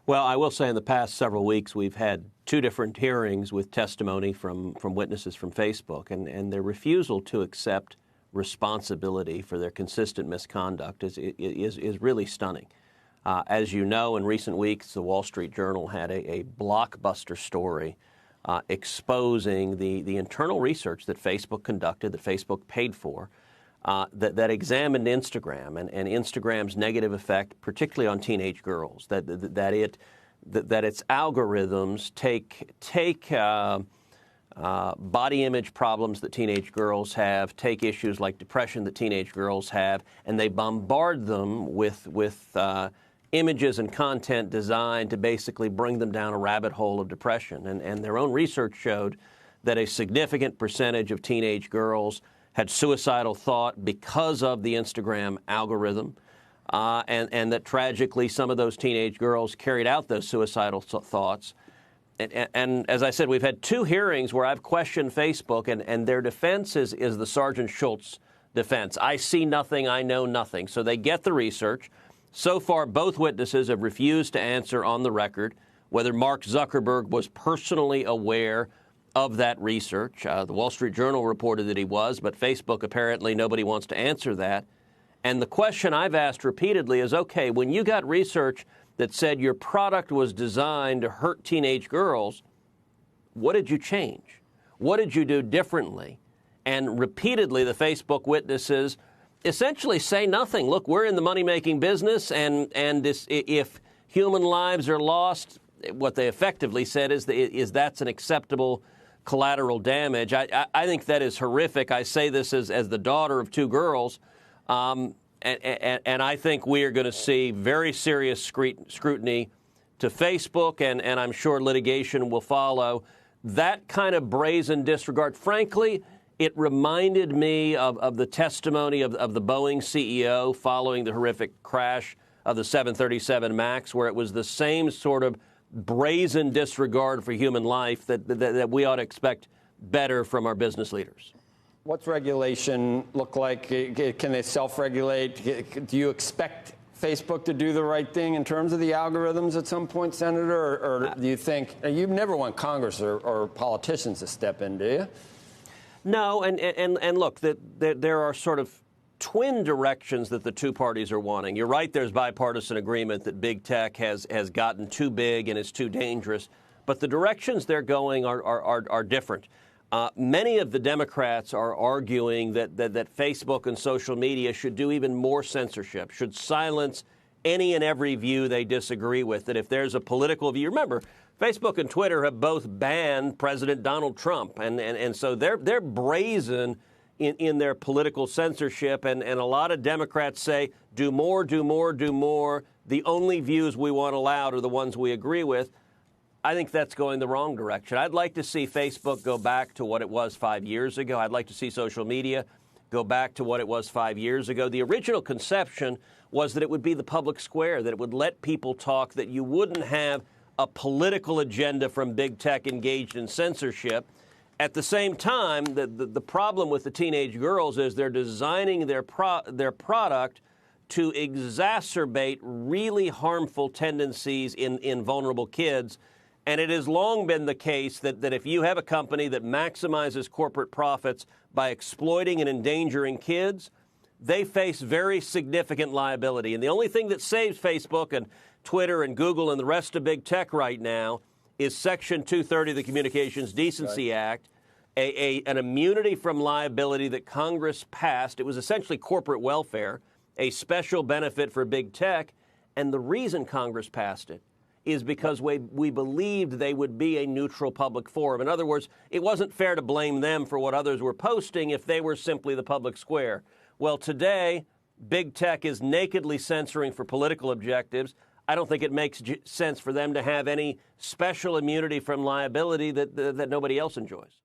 Well, I will say in the past several weeks we've had two different hearings with testimony from witnesses from Facebook, and their refusal to accept responsibility for their consistent misconduct is really stunning. As you know, in recent weeks, the Wall Street Journal had a blockbuster story exposing the internal research that Facebook conducted, that Facebook paid for, that examined Instagram and Instagram's negative effect, particularly on teenage girls. That its algorithms take body image problems that teenage girls have, take issues like depression that teenage girls have, and they bombard them with images and content designed to basically bring them down a rabbit hole of depression. And their own research showed that a significant percentage of teenage girls had suicidal thought because of the Instagram algorithm, and that tragically some of those teenage girls carried out those suicidal thoughts. And as I said, we've had two hearings where I've questioned Facebook, and their defense is the Sergeant Schultz defense. I see nothing, I know nothing. So they get the research. So far, both witnesses have refused to answer on the record whether Mark Zuckerberg was personally aware of that research. The Wall Street Journal reported that he was, but Facebook, apparently nobody wants to answer that. And the question I've asked repeatedly is, okay, when you got research that said your product was designed to hurt teenage girls, what did you change? What did you do differently? And repeatedly, the Facebook witnesses essentially say nothing. Look, we're in the money-making business, and if human lives are lost, what they effectively said is that's an acceptable collateral damage. I think that is horrific. I say this as the daughter of two girls, and I think we are going to see very serious scrutiny to Facebook, and I'm sure litigation will follow. That kind of brazen disregard, frankly, it reminded me of the testimony of the Boeing CEO following the horrific crash of the 737 MAX, where it was the same sort of brazen disregard for human life that we ought to expect better from our business leaders. What's regulation look like? Can they self-regulate? Do you expect Facebook to do the right thing in terms of the algorithms at some point, Senator? Or do you think you never want Congress or politicians to step in, do you? No, and look, there are sort of twin directions that the two parties are wanting. You're right, there's bipartisan agreement that big tech has gotten too big and is too dangerous, but the directions they're going are different. Many of the Democrats are arguing that Facebook and social media should do even more censorship, should silence any and every view they disagree with, that if there's a political view, remember, Facebook and Twitter have both banned President Donald Trump, and so they're brazen in their political censorship, and a lot of Democrats say, do more, do more, do more. The only views we want allowed are the ones we agree with. I think that's going the wrong direction. I'd like to see Facebook go back to what it was 5 years ago. I'd like to see social media go back to what it was 5 years ago. The original conception was that it would be the public square, that it would let people talk, that you wouldn't have a political agenda from big tech engaged in censorship. At the same time, the problem with the teenage girls is they're designing their product to exacerbate really harmful tendencies in vulnerable kids. And it has long been the case that if you have a company that maximizes corporate profits by exploiting and endangering kids, they face very significant liability. And the only thing that saves Facebook and Twitter and Google and the rest of big tech right now is Section 230 of the Communications Decency Act, an immunity from liability that Congress passed. It was essentially corporate welfare, a special benefit for big tech. And the reason Congress passed it is because we believed they would be a neutral public forum. In other words, it wasn't fair to blame them for what others were posting if they were simply the public square. Well, today, big tech is nakedly censoring for political objectives. I don't think it makes sense for them to have any special immunity from liability that nobody else enjoys.